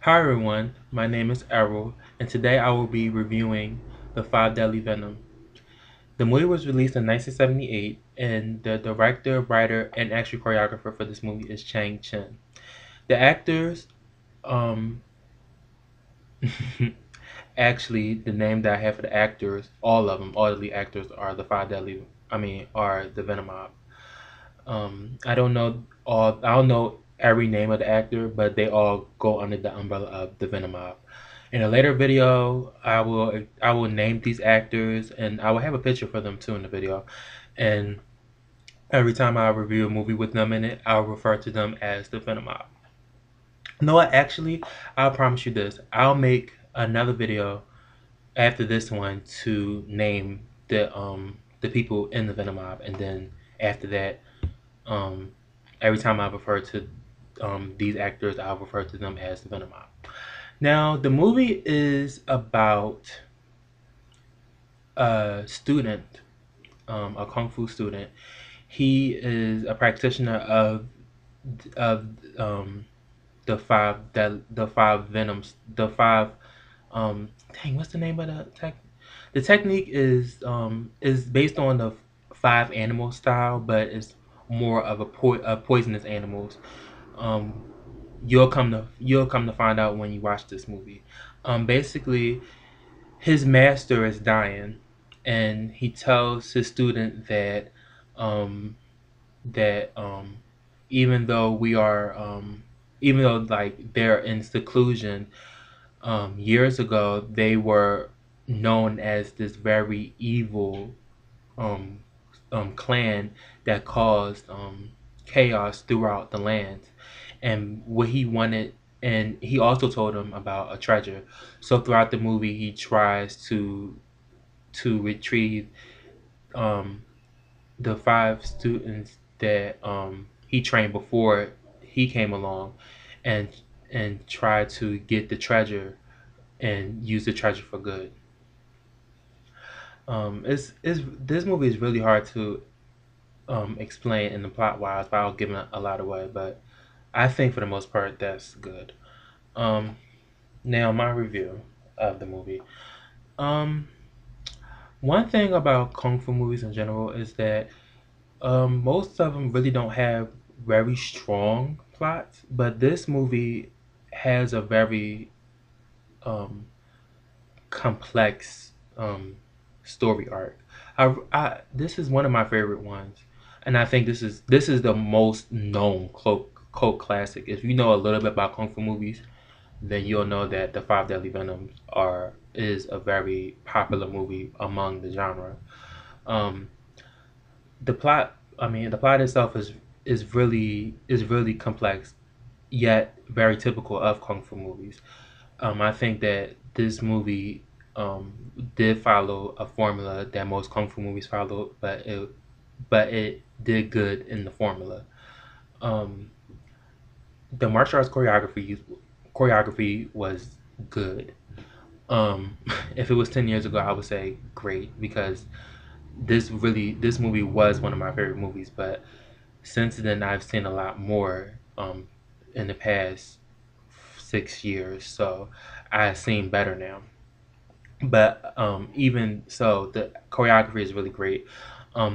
Hi everyone, my name is Errol, and today I will be reviewing The Five Deadly Venom. The movie was released in 1978, and the director, writer, and actually choreographer for this movie is Chang Chen. The actors, um, actually, the name that I have for the actors, all of them, all the lead actors are are the Venom Mob. I don't know every name of the actor, but they all go under the umbrella of the Venom Mob. In a later video, I will name these actors, and I will have a picture for them too in the video. And every time I review a movie with them in it, I'll refer to them as the Venom Mob. No, what? Actually, I'll promise you this. I'll make another video after this one to name the people in the Venom Mob, and then after that, um, every time I refer to these actors, I'll refer to them as the Venom Mob. Now, the movie is about a student, a kung fu student. He is a practitioner of the five venoms. Dang, what's the name of the tech? The technique is based on the five animal style, but it's more of a poisonous animals. Um, you'll come to find out when you watch this movie. Basically, his master is dying, and he tells his student um, that even though even though like they're in seclusion, years ago they were known as this very evil um, clan that caused chaos throughout the land. And what he wanted, and he also told him about a treasure. So throughout the movie, he tries to retrieve um, the five students that he trained before he came along, and try to get the treasure and use the treasure for good. It's this movie is really hard to explain in the plot wise without giving a lot away, but I think for the most part that's good. Um, Now my review of the movie. Um, One thing about kung fu movies in general is that most of them really don't have very strong plots, but this movie has a very um, complex story arc. This is one of my favorite ones, and I think this is the most known cult classic. If you know a little bit about kung fu movies, then you'll know that the Five Deadly Venoms are is a very popular movie among the genre. Um, the plot itself is really complex, yet very typical of kung fu movies. I think that this movie did follow a formula that most kung fu movies follow, but it did good in the formula. Um, the martial arts choreography was good. If it was 10 years ago, I would say great because this movie was one of my favorite movies. But since then, I've seen a lot more in the past 6 years, so I've seen better now. But even so, the choreography is really great.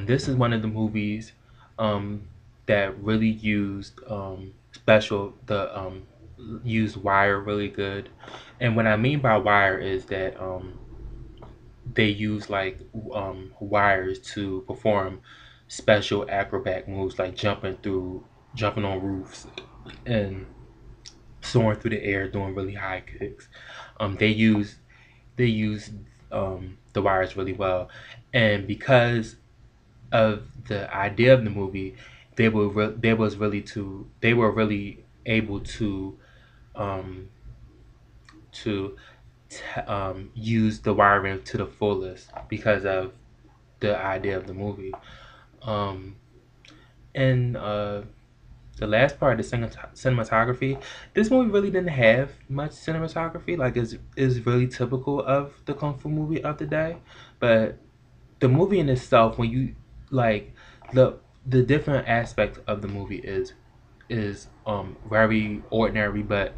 This is one of the movies um, that really used wire really good. And what I mean by wire is that they use like wires to perform special acrobat moves like jumping on roofs and soaring through the air doing really high kicks. They use the wires really well, and because of the idea of the movie, they were really able um, to use the wiring to the fullest because of the idea of the movie. Um, and The last part, the cinematography. This movie really didn't have much cinematography. Like, is really typical of the kung fu movie of the day. But the movie in itself, when you like the different aspects of the movie is very ordinary, but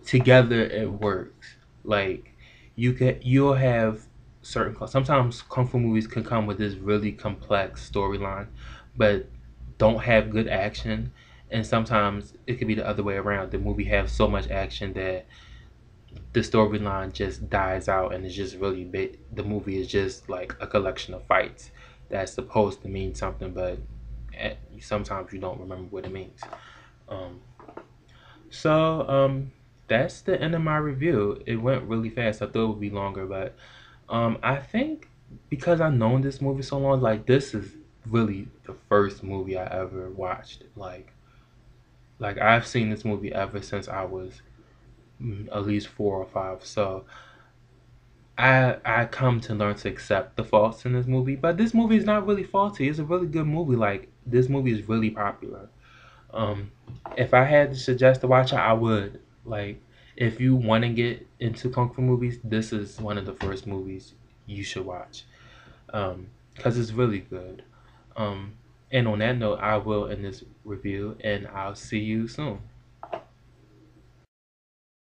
together it works. Like you'll have sometimes kung fu movies can come with this really complex storyline, but don't have good action, and sometimes it could be the other way around. The movie has so much action that the storyline just dies out and it's just really big. The movie is just like a collection of fights that's supposed to mean something, but sometimes you don't remember what it means. Um, so that's the end of my review. It went really fast. I thought it would be longer, but I think because I've known this movie so long, like this is really the first movie I ever watched. Like I've seen this movie ever since I was at least 4 or 5. So I come to learn to accept the faults in this movie, but this movie is not really faulty. It's a really good movie. Like this movie is really popular. Um, if I had to suggest to watch it, I would. Like, if you want to get into kung fu movies, this is one of the first movies you should watch. Because it's really good. And on that note, I will end this review, and I'll see you soon.